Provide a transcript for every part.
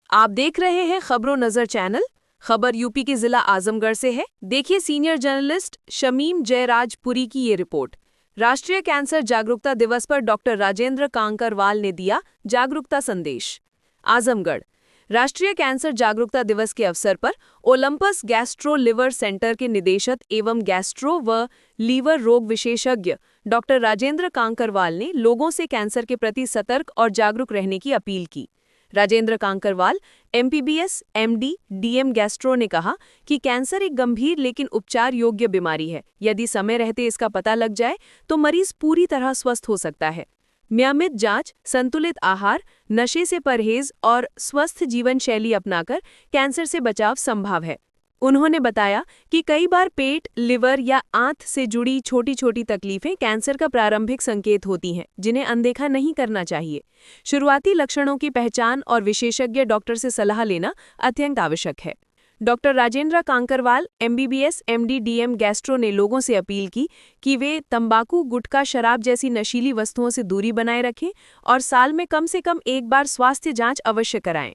आप देख रहे हैं खबरों नजर चैनल। खबर यूपी के जिला आजमगढ़ से है। देखिए सीनियर जर्नलिस्ट शमीम जयराजपुरी की ये रिपोर्ट। राष्ट्रीय कैंसर जागरूकता दिवस पर डॉक्टर राजेंद्र कांकरवाल ने दिया जागरूकता संदेश। आजमगढ़ राष्ट्रीय कैंसर जागरूकता दिवस के अवसर पर ओलंपस गैस्ट्रो लिवर सेंटर के निदेशक एवं गैस्ट्रो व लीवर रोग विशेषज्ञ डॉक्टर राजेंद्र कांकरवाल ने लोगों से कैंसर के प्रति सतर्क और जागरूक रहने की अपील की। राजेंद्र कांकरवाल एमपीबीएस एमडी डीएम गैस्ट्रो ने कहा कि कैंसर एक गंभीर लेकिन उपचार योग्य बीमारी है। यदि समय रहते इसका पता लग जाए तो मरीज पूरी तरह स्वस्थ हो सकता है। नियमित जांच, संतुलित आहार, नशे से परहेज और स्वस्थ जीवन शैली अपनाकर कैंसर से बचाव संभव है। उन्होंने बताया कि कई बार पेट, लिवर या आंत से जुड़ी छोटी छोटी तकलीफें कैंसर का प्रारंभिक संकेत होती हैं, जिन्हें अनदेखा नहीं करना चाहिए। शुरुआती लक्षणों की पहचान और विशेषज्ञ डॉक्टर से सलाह लेना अत्यंत आवश्यक है। Doctor Rajendra Kankarwal MBBS MD DM gastro ने लोगों से अपील की कि वे तंबाकू, गुटखा, शराब जैसी नशीली वस्तुओं से दूरी बनाए रखें और साल में कम से कम एक बार स्वास्थ्य जांच अवश्य कराएं।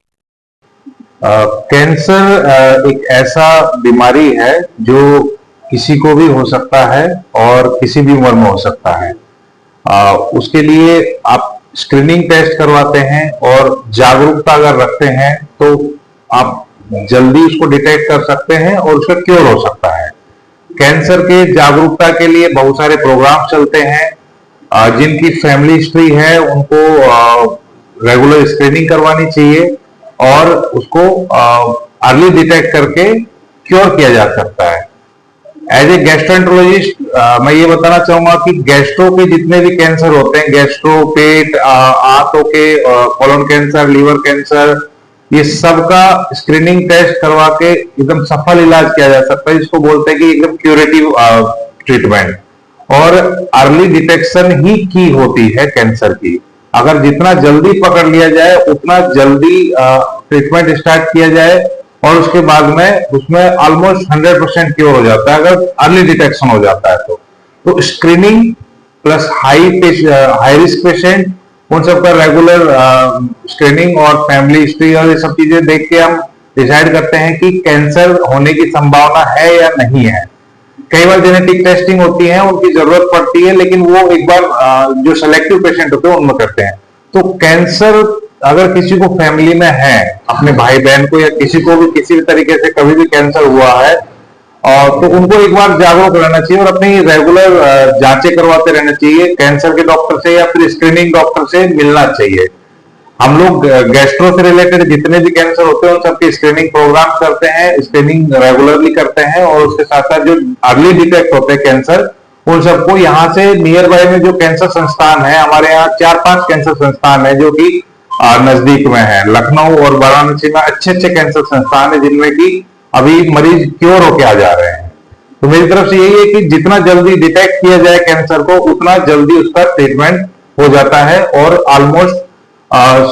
कैंसर एक ऐसा बीमारी है जो किसी को भी हो सकता है और किसी भी उम्र में हो सकता है। उसके लिए आप स्क्रीनिंग टेस्ट करवाते हैं और जागरूकता अगर रखते हैं तो आप जल्दी उसको डिटेक्ट कर सकते हैं और उसका क्योर हो सकता है। कैंसर के जागरूकता के लिए बहुत सारे प्रोग्राम चलते हैं। जिनकी फैमिली हिस्ट्री है उनको रेगुलर स्क्रीनिंग करवानी चाहिए और उसको अर्ली डिटेक्ट करके क्योर किया जा सकता है। एज ए गैस्ट्रोएंटरोलॉजिस्ट मैं ये बताना चाहूंगा कि गैस्ट्रो के जितने भी कैंसर होते हैं, गैस्ट्रो, पेट, आंतों के, कोलन कैंसर, लीवर कैंसर, ये सबका स्क्रीनिंग टेस्ट करवा के एकदम सफल इलाज किया जा सकता है, जिसको बोलते हैं कि एकदम क्यूरेटिव ट्रीटमेंट। और अर्ली डिटेक्शन ही की होती है कैंसर की। अगर जितना जल्दी पकड़ लिया जाए उतना जल्दी ट्रीटमेंट स्टार्ट किया जाए और उसके बाद में उसमें ऑलमोस्ट 100% क्योर हो जाता है अगर अर्ली डिटेक्शन हो जाता है तो screening plus high risk patient, उन सबका रेगुलर स्क्रीनिंग और फैमिली हिस्ट्री और ये सब चीजें देख के हम डिसाइड करते हैं कि कैंसर होने की संभावना है या नहीं है। कई बार जेनेटिक टेस्टिंग होती है, उनकी जरूरत पड़ती है, लेकिन वो एक बार जो सिलेक्टिव पेशेंट होते हैं उनमें करते हैं। तो कैंसर अगर किसी को फैमिली में है, अपने भाई बहन को या किसी को भी किसी भी तरीके से कभी भी कैंसर हुआ है, तो उनको एक बार जागरूक रहना चाहिए और अपनी रेगुलर जांचें करवाते रहना चाहिए। कैंसर के डॉक्टर से या फिर स्क्रीनिंग डॉक्टर से मिलना चाहिए। हम लोग गैस्ट्रो से रिलेटेड जितने भी कैंसर होते हैं उन सबके स्क्रीनिंग प्रोग्राम करते हैं, स्क्रीनिंग रेगुलरली करते हैं और उसके साथ साथ जो अर्ली डिटेक्ट होते हैं कैंसर, उन सबको यहाँ से नियर बाय में जो कैंसर संस्थान है, हमारे यहाँ 4-5 कैंसर संस्थान है जो कि नजदीक में है। लखनऊ और वाराणसी में अच्छे अच्छे कैंसर संस्थान है जिनमें कि अभी मरीज क्योर होके आ जा रहे हैं। तो मेरी तरफ से यही है कि जितना जल्दी डिटेक्ट किया जाए कैंसर को उतना जल्दी उसका ट्रीटमेंट हो जाता है और ऑलमोस्ट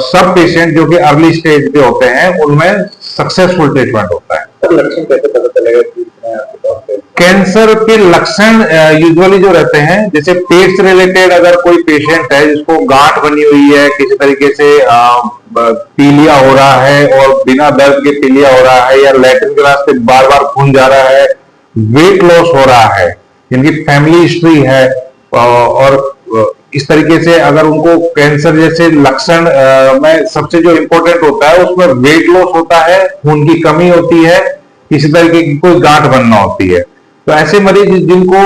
सब पेशेंट जो कि अर्ली स्टेज पे होते हैं उनमें सक्सेसफुल ट्रीटमेंट होता है। लक्षण कैसे पता चलेगा कि कैंसर के लक्षण यूजुअली जो रहते हैं, जैसे पेट से रिलेटेड अगर कोई पेशेंट है जिसको गांठ बनी हुई है, किसी तरीके से पीलिया हो रहा है और बिना दर्द के पीलिया हो रहा है, या लैट्रिन के रास्ते बार बार खून जा रहा है, वेट लॉस हो रहा है, जिनकी फैमिली हिस्ट्री है, और इस तरीके से अगर उनको कैंसर जैसे लक्षण में सबसे जो इंपॉर्टेंट होता है उसमें वेट लॉस होता है, खून की कमी होती है, किसी तरीके की कोई गांठ बनना होती है, तो ऐसे मरीज जिनको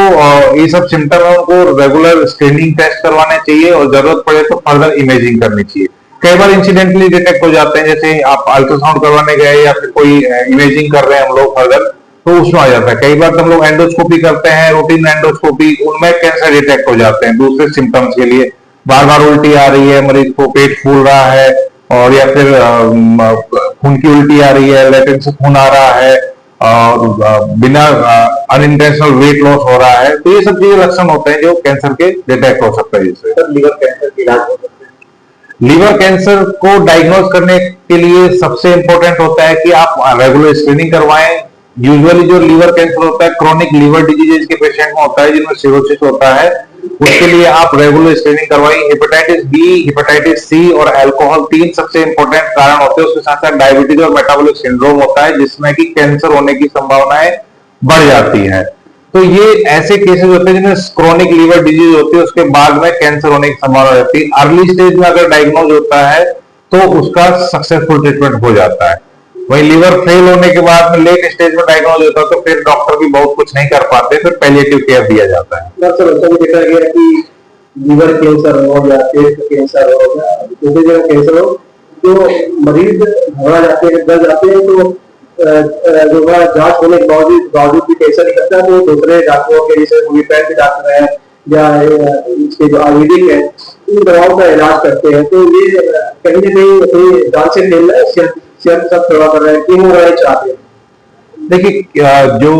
ये सब सिम्टम है उनको रेगुलर स्क्रीनिंग टेस्ट करवाने चाहिए और जरूरत पड़े तो फर्दर इमेजिंग करनी चाहिए। कई बार इंसिडेंटली डिटेक्ट हो जाते हैं, जैसे आप अल्ट्रासाउंड करवाने गए या फिर कोई इमेजिंग कर रहे हैं हम लोग फर्दर, तो उसमें आ जाता है। कई बार तो हम लोग एंडोस्कोपी करते हैं, रूटीन एंडोस्कोपी, उनमें कैंसर डिटेक्ट हो जाते हैं दूसरे सिम्टम्स के लिए। बार बार उल्टी आ रही है, मरीज को पेट फूल रहा है, और या फिर खून की उल्टी आ रही है, लैट्रिन से खून आ रहा है, और बिना अनइंटेंशनल वेट लॉस हो रहा है, तो ये सब चीजें लक्षण होते हैं जो कैंसर के डिटेक्ट हो सकता है। जिससे लीवर कैंसर की इलाज हो सकता है। लीवर कैंसर को डायग्नोज करने के लिए सबसे इंपॉर्टेंट होता है कि आप रेगुलर स्क्रीनिंग करवाएं। यूजुअली जो लीवर कैंसर होता है क्रॉनिक लीवर डिजीजेज के पेशेंट में होता है, जिनमें सिरोसिस होता है, उसके लिए आप रेगुलर स्क्रीनिंग करवाइए। हेपेटाइटिस बी, हेपेटाइटिस सी और अल्कोहल 3 सबसे इंपॉर्टेंट कारण होते हैं। उसके साथ साथ डायबिटीज और मेटाबॉलिक सिंड्रोम होता है, जिसमें कि कैंसर होने की संभावनाएं बढ़ जाती है। तो ये ऐसे केसेस होते हैं जिनमें क्रोनिक लीवर डिजीज होती है, उसके बाद में कैंसर होने की संभावना रहती है। अर्ली स्टेज में अगर डायग्नोज होता है तो उसका सक्सेसफुल ट्रीटमेंट हो जाता है। वही लीवर फेल होने के बाद में लेट स्टेज में डायग्नोज होता है तो फिर डॉक्टर भी बहुत कुछ नहीं कर पाते, फिर पैलिएटिव केयर दिया जाता है। डॉक्टर ऐसा भी देखा गया कि लीवर कैंसर हो या पेट कैंसर हो या दूसरी जगह कैंसर हो, जो मरीज घबरा जाते हैं, डर जाते हैं, तो जो है जांच होने के बावजूद भी कैंसर नहीं करता, तो दूसरे डॉक्टरों के जैसे होम्योपैथ के डॉक्टर है या इसके जो आयुर्वेदिक है, इन दवाओं का इलाज करते हैं। तो ये कहीं ना कहीं जान से खेल रहा है, सेहत सब सेवा कर रहे हैं, क्यों हो रहे चाहते हैं। देखिए, जो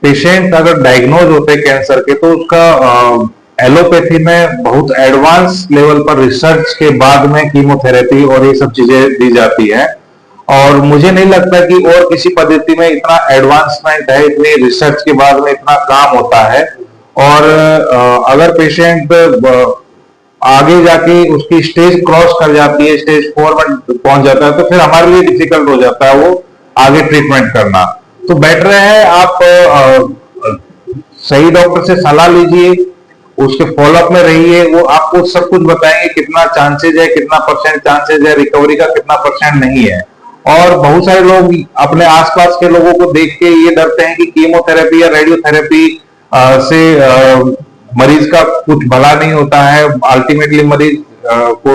पेशेंट अगर डायग्नोज होते हैं कैंसर के, तो उसका एलोपैथी में बहुत एडवांस लेवल पर रिसर्च के बाद में कीमोथेरेपी और ये सब चीजें दी जाती है। और मुझे नहीं लगता कि और किसी पद्धति में इतना एडवांसमेंट है, इतनी रिसर्च के बाद में इतना काम होता है। और अगर पेशेंट आगे जाके उसकी स्टेज क्रॉस कर जाती है, स्टेज 4 में पहुंच जाता है, तो फिर हमारे लिए डिफिकल्ट हो जाता है वो आगे ट्रीटमेंट करना। तो बेटर है आप सही डॉक्टर से सलाह लीजिए, उसके फॉलोअप में रहिए, वो आपको सब कुछ बताएंगे कितना चांसेज है, कितना परसेंट चांसेज है रिकवरी का, कितना परसेंट नहीं है। और बहुत सारे लोग अपने आसपास के लोगों को देख के ये डरते हैं कि कीमोथेरेपी या रेडियोथेरेपी से मरीज का कुछ भला नहीं होता है, अल्टीमेटली मरीज को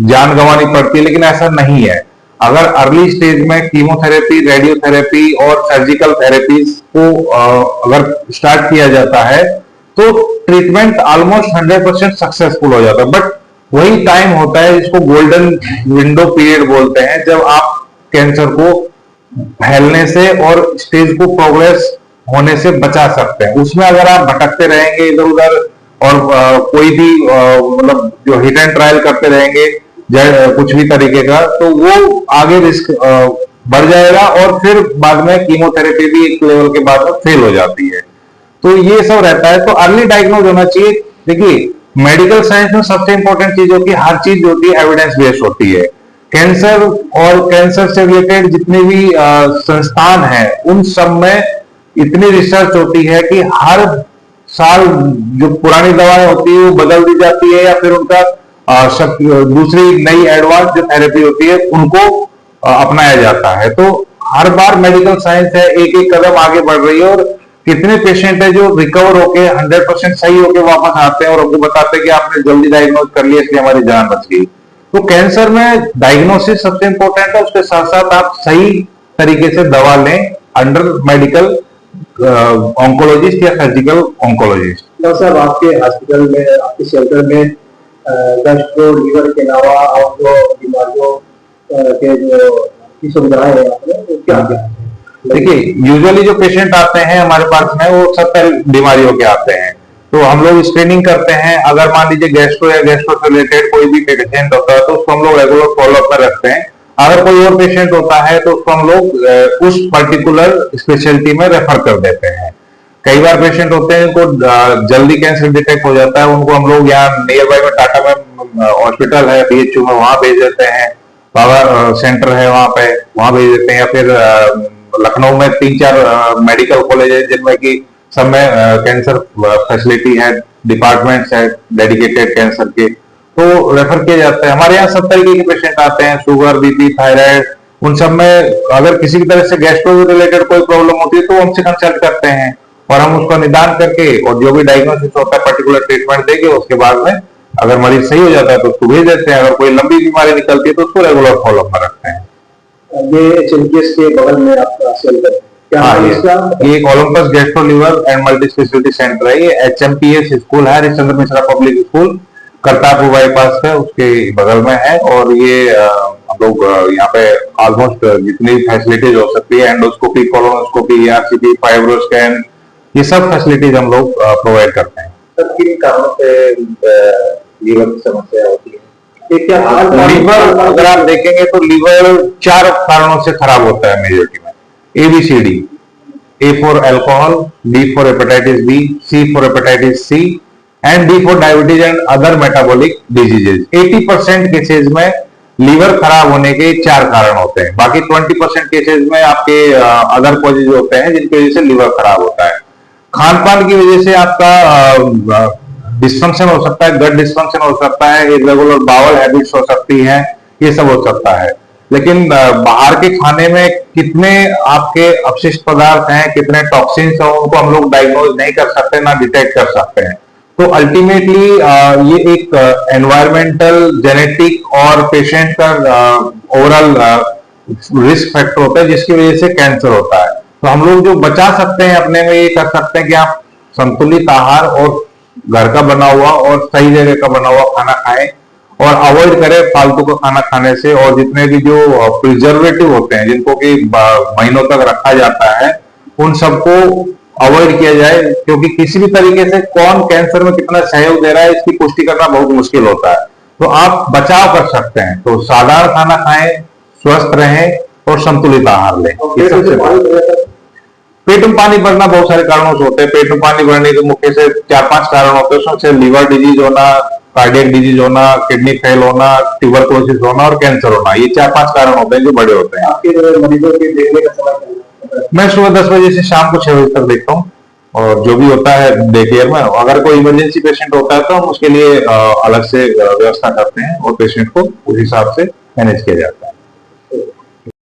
जान गंवानी पड़ती है, लेकिन ऐसा नहीं है। अगर अर्ली स्टेज में कीमोथेरेपी, रेडियोथेरेपी और सर्जिकल थेरेपीज को अगर स्टार्ट किया जाता है तो ट्रीटमेंट ऑलमोस्ट 100% सक्सेसफुल हो जाता है। बट वही टाइम होता है जिसको गोल्डन विंडो पीरियड बोलते हैं, जब आप कैंसर को फैलने से और स्टेज को प्रोग्रेस होने से बचा सकते हैं। उसमें अगर आप भटकते रहेंगे इधर उधर और कोई भी मतलब जो हिट एंड ट्रायल करते रहेंगे कुछ भी तरीके का, तो वो आगे रिस्क बढ़ जाएगा और फिर बाद में कीमोथेरेपी भी एक लेवल के बाद में फेल हो जाती है। तो ये सब रहता है, तो अर्ली डायग्नोज होना चाहिए। देखिए, मेडिकल साइंस में सबसे इंपॉर्टेंट चीज होती है, हर चीज होती है एविडेंस बेस्ड होती है। कैंसर और कैंसर से रिलेटेड जितने भी संस्थान हैं, उन सब में इतनी रिसर्च होती है कि हर साल जो पुरानी दवाएं होती है वो बदल दी जाती है, या फिर उनका दूसरी नई एडवांस जो थेरेपी होती है उनको अपनाया जाता है। तो हर बार मेडिकल साइंस है एक एक कदम आगे बढ़ रही है, और कितने पेशेंट है जो रिकवर होके 100% सही होके वापस आते हैं और उनको बताते हैं कि आपने जल्दी डायग्नोज कर लिया इसलिए हमारी जान बच गई। तो कैंसर में डायग्नोसिस सबसे इंपॉर्टेंट है, उसके साथ साथ आप सही तरीके से दवा लें अंडर मेडिकल ऑन्कोलॉजिस्ट या सर्जिकल ऑन्कोलॉजिस्ट। डॉक्टर साहब, आपके हॉस्पिटल में, आपके सेंटर में गैस्ट्रो लीवर के अलावा और जो बीमारियों के जो की सुविधाएं हैं वो क्या क्या है? देखिए, यूजुअली जो पेशेंट आते हैं हमारे पास में वो 70 बीमारियों के आते हैं, तो हम लोग स्क्रीनिंग करते हैं। अगर मान लीजिए गैस्ट्रो या गैस्ट्रो से रिलेटेड कोई भी पेशेंट होता है तो उसको हम लोग रेगुलर फॉलोअप में रखते हैं। अगर कोई और पेशेंट होता है तो उसको हम लोग उस पर्टिकुलर स्पेशलिटी में रेफर कर देते हैं। कई बार पेशेंट होते हैं जिनको जल्दी कैंसर डिटेक्ट हो जाता है, उनको हम लोग यहाँ नियर बाय में टाटा में हॉस्पिटल है BHU में, वहां भेज देते हैं। बाबा सेंटर है वहां भेज देते हैं, या फिर लखनऊ में 3-4 मेडिकल कॉलेज है जिनमें कि सब में कैंसर फैसिलिटी है, डिपार्टमेंट्स है डेडिकेटेड कैंसर के, तो रेफर किए जाते हैं। हमारे यहाँ सब तरीके के पेशेंट आते हैं, शुगर, बीपी, थायराइड, उन सब में अगर किसी भी तरह से गैस्ट्रो रिलेटेड कोई प्रॉब्लम होती है तो हमसे कंसल्ट करते हैं और हम उसका निदान करके और जो भी डायग्नोसिस होता है पर्टिकुलर ट्रीटमेंट देके उसके बाद में अगर मरीज सही हो जाता है तो उसको भेज देते हैं। अगर कोई लंबी बीमारी निकलती है तो उसको रेगुलर फॉलोअप में रखते हैं। ये HMPS के बगल में आपका सेंटर है क्या? ये एक Olympus gastro liver and multi speciality centre है। ये HMPS स्कूल है, Harishchandra Mishra public school, Kartarpur bypass है, उसके बगल में है। और ये हम लोग यहाँ पे ऑलमोस्ट जितनी फैसिलिटीज हो सकती है, endoscopy, colonoscopy, ERCP, fibro scan, ये सब फैसिलिटीज हम लोग प्रोवाइड करते हैं। किन कारणों से लीवर की समस्या होती है? लीवर अगर आप देखेंगे तो लीवर 4 कारणों से खराब होता है मेजोरिटी में, ABCD। A for alcohol, B for hepatitis B, C for hepatitis C, and D for diabetes and other metabolic diseases. 80% cases में लीवर खराब होने के 4 कारण होते हैं, बाकी 20% केसेस में आपके अदर कॉजेज होते हैं जिनकी वजह से लीवर खराब होता है। खान पान की वजह से आपका डिस्फंक्शन हो सकता है, गट डिस्फंक्शन हो सकता है, इरेगुलर बाउल हैबिट्स हो सकती हैं, ये सब हो सकता है। लेकिन बाहर के खाने में कितने आपके अपशिष्ट पदार्थ हैं, कितने टॉक्सिन्स हैं, उनको हम लोग डायग्नोज नहीं कर सकते, ना डिटेक्ट कर सकते हैं। तो अल्टीमेटली ये एक एनवायरमेंटल, जेनेटिक और पेशेंट का ओवरऑल रिस्क फैक्टर होता है जिसकी वजह से कैंसर होता है। तो हम लोग जो बचा सकते हैं अपने में, ये कर सकते हैं कि आप संतुलित आहार और घर का बना हुआ और सही जगह का बना हुआ खाना खाएं और अवॉइड करें फालतू का खाना खाने से। और जितने भी जो प्रिजर्वेटिव होते हैं जिनको कि महीनों तक रखा जाता है, उन सबको अवॉइड किया जाए, क्योंकि किसी भी तरीके से कौन कैंसर में कितना सहयोग दे रहा है इसकी पुष्टि करना बहुत मुश्किल होता है। तो आप बचाव कर सकते हैं, तो साधारण खाना खाएं, स्वस्थ रहें और संतुलित आहार लें। ये सबसे पेट में पानी भरना बहुत सारे कारणों से होते हैं। पेट में पानी भरने के मुख्य से 4-5 कारण होते हैं, उसमें से लिवर डिजीज होना, कार्डियक डिजीज होना, किडनी फेल होना, ट्यूबरकुलोसिस होना और कैंसर होना, ये 4-5 कारण होते हैं जो बड़े होते हैं। आपके मरीजों के देखने का समय क्या है? मैं सुबह 10 बजे से शाम को 6 बजे तक देखता हूँ, और जो भी होता है डे केयर में, अगर कोई इमरजेंसी पेशेंट होता है तो हम उसके लिए अलग से व्यवस्था करते हैं और पेशेंट को उस हिसाब से मैनेज किया जाता है।